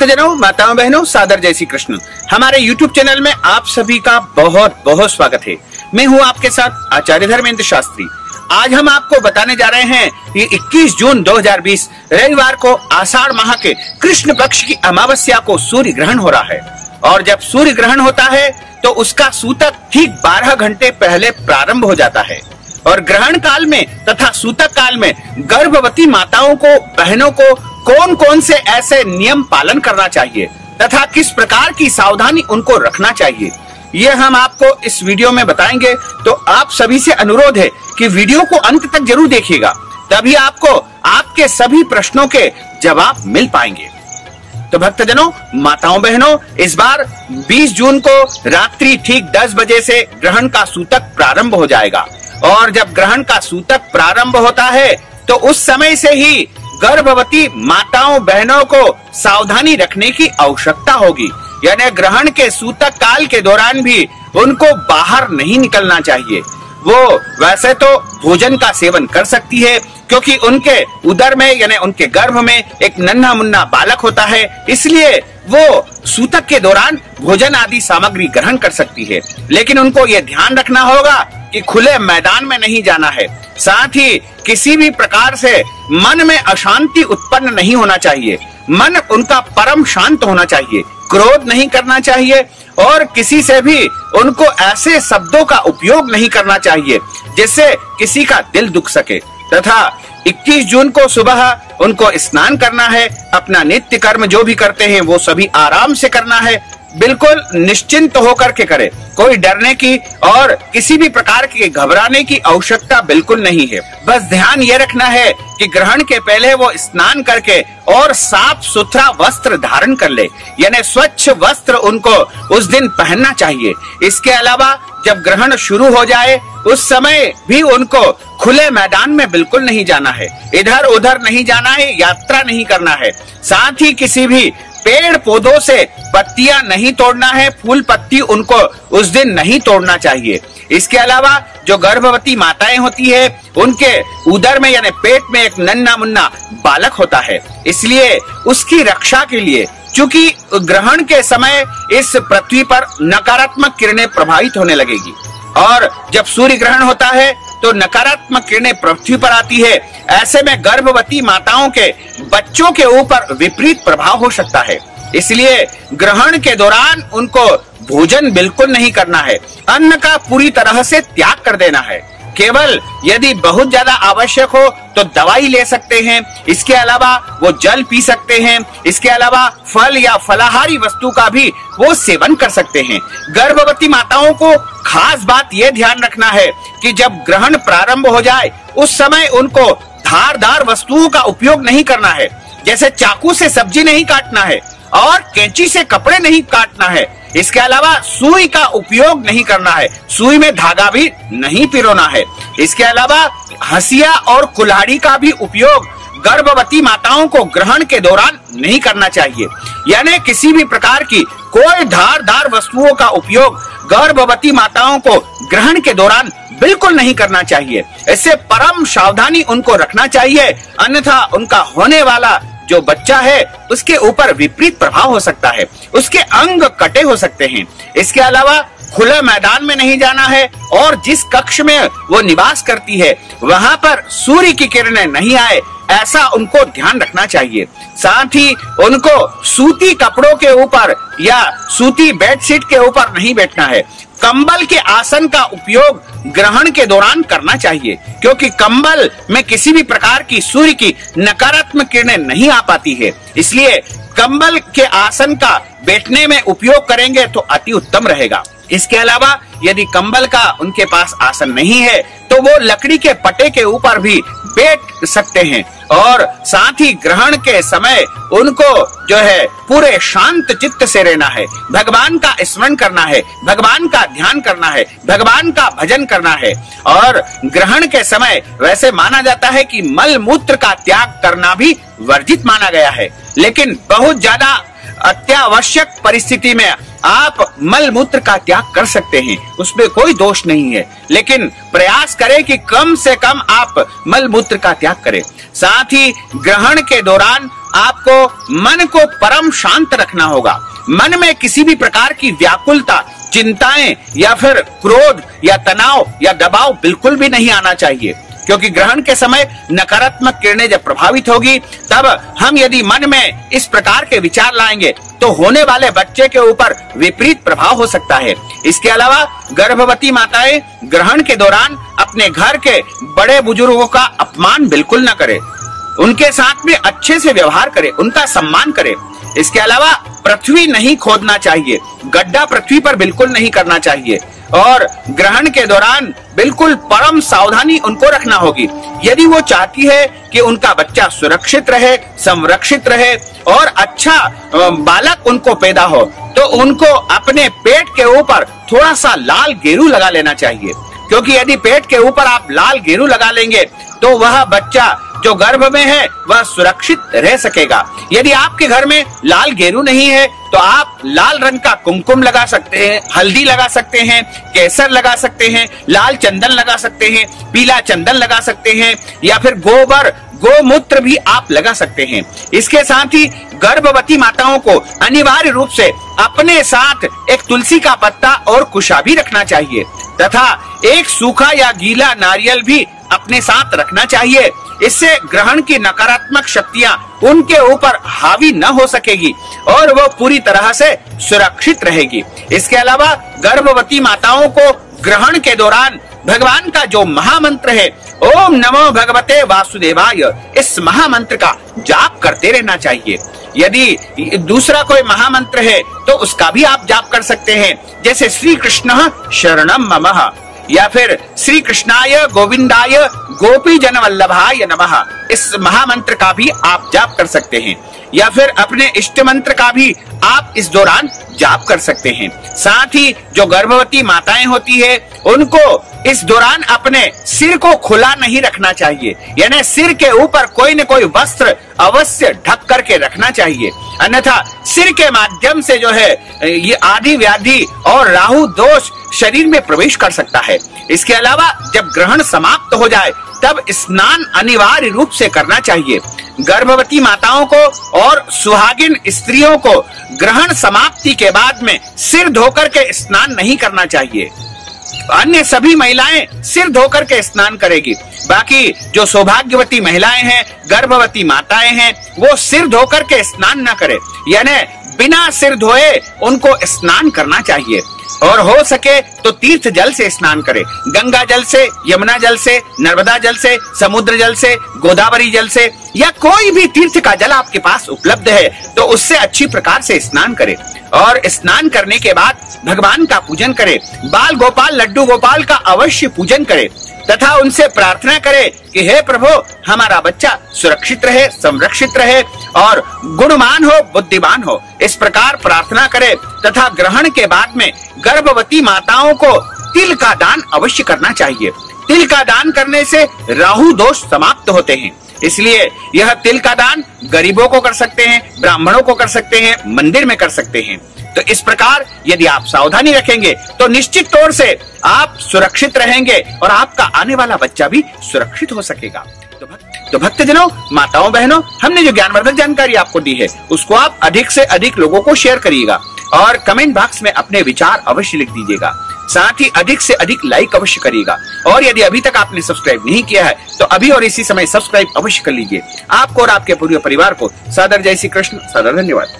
भक्तजनों, माताओं, बहनों, सादर जय श्री कृष्ण। हमारे YouTube चैनल में आप सभी का बहुत बहुत स्वागत है। मैं हूं आपके साथ आचार्य धर्मेंद्र शास्त्री। आज हम आपको बताने जा रहे हैं कि 21 जून 2020 रविवार को आषाढ़ माह के कृष्ण पक्ष की अमावस्या को सूर्य ग्रहण हो रहा है। और जब सूर्य ग्रहण होता है तो उसका सूतक ठीक 12 घंटे पहले प्रारंभ हो जाता है। और ग्रहण काल में तथा सूतक काल में गर्भवती माताओं को, बहनों को कौन कौन से ऐसे नियम पालन करना चाहिए तथा किस प्रकार की सावधानी उनको रखना चाहिए, ये हम आपको इस वीडियो में बताएंगे। तो आप सभी से अनुरोध है कि वीडियो को अंत तक जरूर देखिएगा, तभी आपको आपके सभी प्रश्नों के जवाब मिल पाएंगे। तो भक्तजनों, माताओं, बहनों, इस बार 20 जून को रात्रि ठीक 10 बजे से ग्रहण का सूतक प्रारंभ हो जाएगा। और जब ग्रहण का सूतक प्रारंभ होता है तो उस समय से ही गर्भवती माताओं, बहनों को सावधानी रखने की आवश्यकता होगी। यानी ग्रहण के सूतक काल के दौरान भी उनको बाहर नहीं निकलना चाहिए। वो वैसे तो भोजन का सेवन कर सकती है, क्योंकि उनके उदर में यानी उनके गर्भ में एक नन्हा मुन्ना बालक होता है, इसलिए वो सूतक के दौरान भोजन आदि सामग्री ग्रहण कर सकती है। लेकिन उनको ये ध्यान रखना होगा कि खुले मैदान में नहीं जाना है। साथ ही किसी भी प्रकार से मन में अशांति उत्पन्न नहीं होना चाहिए। मन उनका परम शांत होना चाहिए, क्रोध नहीं करना चाहिए और किसी से भी उनको ऐसे शब्दों का उपयोग नहीं करना चाहिए जिससे किसी का दिल दुख सके। तथा 21 जून को सुबह उनको स्नान करना है। अपना नित्य कर्म जो भी करते हैं वो सभी आराम से करना है, बिल्कुल निश्चिंत होकर के करें। कोई डरने की और किसी भी प्रकार के घबराने की आवश्यकता बिल्कुल नहीं है। बस ध्यान ये रखना है कि ग्रहण के पहले वो स्नान करके और साफ सुथरा वस्त्र धारण कर ले, यानी स्वच्छ वस्त्र उनको उस दिन पहनना चाहिए। इसके अलावा जब ग्रहण शुरू हो जाए उस समय भी उनको खुले मैदान में बिल्कुल नहीं जाना है, इधर उधर नहीं जाना है, यात्रा नहीं करना है। साथ ही किसी भी पेड़ पौधों से पत्तियां नहीं तोड़ना है, फूल पत्ती उनको उस दिन नहीं तोड़ना चाहिए। इसके अलावा जो गर्भवती माताएं होती है उनके उदर में यानी पेट में एक नन्हा मुन्ना बालक होता है, इसलिए उसकी रक्षा के लिए, चूंकि ग्रहण के समय इस पृथ्वी पर नकारात्मक किरणें प्रभावित होने लगेगी और जब सूर्य ग्रहण होता है तो नकारात्मक किरणें पृथ्वी पर आती है। ऐसे में गर्भवती माताओं के बच्चों के ऊपर विपरीत प्रभाव हो सकता है, इसलिए ग्रहण के दौरान उनको भोजन बिल्कुल नहीं करना है। अन्न का पूरी तरह से त्याग कर देना है। केवल यदि बहुत ज्यादा आवश्यक हो तो दवाई ले सकते हैं। इसके अलावा वो जल पी सकते हैं। इसके अलावा फल या फलाहारी वस्तु का भी वो सेवन कर सकते हैं। गर्भवती माताओं को खास बात ये ध्यान रखना है कि जब ग्रहण प्रारंभ हो जाए उस समय उनको धारदार वस्तुओं का उपयोग नहीं करना है, जैसे चाकू से सब्जी नहीं काटना है और कैंची से कपड़े नहीं काटना है। इसके अलावा सुई का उपयोग नहीं करना है, सुई में धागा भी नहीं पिरोना है। इसके अलावा हंसिया और कुल्हाड़ी का भी उपयोग गर्भवती माताओं को ग्रहण के दौरान नहीं करना चाहिए। यानी किसी भी प्रकार की कोई धारदार वस्तुओं का उपयोग गर्भवती माताओं को ग्रहण के दौरान बिल्कुल नहीं करना चाहिए। इससे परम सावधानी उनको रखना चाहिए, अन्यथा उनका होने वाला जो बच्चा है उसके ऊपर विपरीत प्रभाव हो सकता है, उसके अंग कटे हो सकते हैं। इसके अलावा खुले मैदान में नहीं जाना है और जिस कक्ष में वो निवास करती है वहां पर सूर्य की किरणें नहीं आए, ऐसा उनको ध्यान रखना चाहिए। साथ ही उनको सूती कपड़ों के ऊपर या सूती बेडशीट के ऊपर नहीं बैठना है। कंबल के आसन का उपयोग ग्रहण के दौरान करना चाहिए, क्योंकि कंबल में किसी भी प्रकार की सूर्य की नकारात्मक किरणें नहीं आ पाती है, इसलिए कंबल के आसन का बैठने में उपयोग करेंगे तो अति उत्तम रहेगा। इसके अलावा यदि कंबल का उनके पास आसन नहीं है तो वो लकड़ी के पटे के ऊपर भी बैठ सकते हैं। और साथ ही ग्रहण के समय उनको जो है पूरे शांत चित्त से रहना है, भगवान का स्मरण करना है, भगवान का ध्यान करना है, भगवान का भजन करना है। और ग्रहण के समय वैसे माना जाता है कि मल मूत्र का त्याग करना भी वर्जित माना गया है, लेकिन बहुत ज्यादा अत्यावश्यक परिस्थिति में आप मल मूत्र का त्याग कर सकते हैं, उसमें कोई दोष नहीं है, लेकिन प्रयास करें कि कम से कम आप मल मूत्र का त्याग करें। साथ ही ग्रहण के दौरान आपको मन को परम शांत रखना होगा। मन में किसी भी प्रकार की व्याकुलता, चिंताएं या फिर क्रोध या तनाव या दबाव बिल्कुल भी नहीं आना चाहिए, क्योंकि ग्रहण के समय नकारात्मक किरणें जब प्रभावित होगी तब हम यदि मन में इस प्रकार के विचार लाएंगे तो होने वाले बच्चे के ऊपर विपरीत प्रभाव हो सकता है। इसके अलावा गर्भवती माताएं ग्रहण के दौरान अपने घर के बड़े बुजुर्गों का अपमान बिल्कुल न करें, उनके साथ में अच्छे से व्यवहार करें, उनका सम्मान करें। इसके अलावा पृथ्वी नहीं खोदना चाहिए, गड्ढा पृथ्वी पर बिल्कुल नहीं करना चाहिए और ग्रहण के दौरान बिल्कुल परम सावधानी उनको रखना होगी। यदि वो चाहती है कि उनका बच्चा सुरक्षित रहे, संरक्षित रहे और अच्छा बालक उनको पैदा हो, तो उनको अपने पेट के ऊपर थोड़ा सा लाल गेरू लगा लेना चाहिए, क्योंकि यदि पेट के ऊपर आप लाल गेरू लगा लेंगे तो वह बच्चा जो गर्भ में है वह सुरक्षित रह सकेगा। यदि आपके घर में लाल गेरू नहीं है तो आप लाल रंग का कुमकुम लगा सकते हैं, हल्दी लगा सकते हैं, केसर लगा सकते हैं, लाल चंदन लगा सकते हैं, पीला चंदन लगा सकते हैं या फिर गोबर, गोमूत्र भी आप लगा सकते हैं। इसके साथ ही गर्भवती माताओं को अनिवार्य रूप से अपने साथ एक तुलसी का पत्ता और कुशा भी रखना चाहिए तथा एक सूखा या गीला नारियल भी अपने साथ रखना चाहिए। इससे ग्रहण की नकारात्मक शक्तियां उनके ऊपर हावी न हो सकेगी और वो पूरी तरह से सुरक्षित रहेगी। इसके अलावा गर्भवती माताओं को ग्रहण के दौरान भगवान का जो महामंत्र है ओम नमो भगवते वासुदेवाय, इस महामंत्र का जाप करते रहना चाहिए। यदि दूसरा कोई महामंत्र है तो उसका भी आप जाप कर सकते हैं, जैसे श्री कृष्ण शरणम ममः या फिर श्री कृष्णाय गोविंदाय गोपी जन वल्लभाय नमः, इस महामंत्र का भी आप जाप कर सकते हैं या फिर अपने इष्ट मंत्र का भी आप इस दौरान जाप कर सकते हैं। साथ ही जो गर्भवती माताएं होती है उनको इस दौरान अपने सिर को खुला नहीं रखना चाहिए, यानी सिर के ऊपर कोई न कोई वस्त्र अवश्य ढक करके रखना चाहिए, अन्यथा सिर के माध्यम से जो है ये आदि व्याधि और राहु दोष शरीर में प्रवेश कर सकता है। इसके अलावा जब ग्रहण समाप्त हो जाए तब स्नान अनिवार्य रूप से करना चाहिए। गर्भवती माताओं को और सुहागिन स्त्रियों को ग्रहण समाप्ति के बाद में सिर धोकर के स्नान नहीं करना चाहिए। अन्य सभी महिलाएं सिर धोकर के स्नान करेगी, बाकी जो सौभाग्यवती महिलाएं हैं, गर्भवती माताएं हैं, वो सिर धोकर के स्नान न करें, यानी बिना सिर धोए उनको स्नान करना चाहिए और हो सके तो तीर्थ जल से स्नान करें, गंगा जल से, यमुना जल से, नर्मदा जल से, समुद्र जल से, गोदावरी जल से या कोई भी तीर्थ का जल आपके पास उपलब्ध है तो उससे अच्छी प्रकार से स्नान करें और स्नान करने के बाद भगवान का पूजन करें, बाल गोपाल लड्डू गोपाल का अवश्य पूजन करें तथा उनसे प्रार्थना करें कि हे प्रभु हमारा बच्चा सुरक्षित रहे, संरक्षित रहे और गुणवान हो, बुद्धिमान हो। इस प्रकार प्रार्थना करें तथा ग्रहण के बाद में गर्भवती माताओं को तिल का दान अवश्य करना चाहिए। तिल का दान करने से राहु दोष समाप्त होते हैं, इसलिए यह तिल का दान गरीबों को कर सकते हैं, ब्राह्मणों को कर सकते हैं, मंदिर में कर सकते हैं। तो इस प्रकार यदि आप सावधानी रखेंगे तो निश्चित तौर से आप सुरक्षित रहेंगे और आपका आने वाला बच्चा भी सुरक्षित हो सकेगा। तो भक्तजनों, माताओं, बहनों, हमने जो ज्ञानवर्धक जानकारी आपको दी है उसको आप अधिक से अधिक लोगों को शेयर करिएगा और कमेंट बॉक्स में अपने विचार अवश्य लिख दीजिएगा। साथ ही अधिक से अधिक लाइक अवश्य करिएगा और यदि अभी तक आपने सब्सक्राइब नहीं किया है तो अभी और इसी समय सब्सक्राइब अवश्य कर लीजिए। आपको और आपके पूरे परिवार को सादर जय श्री कृष्ण, सादर धन्यवाद।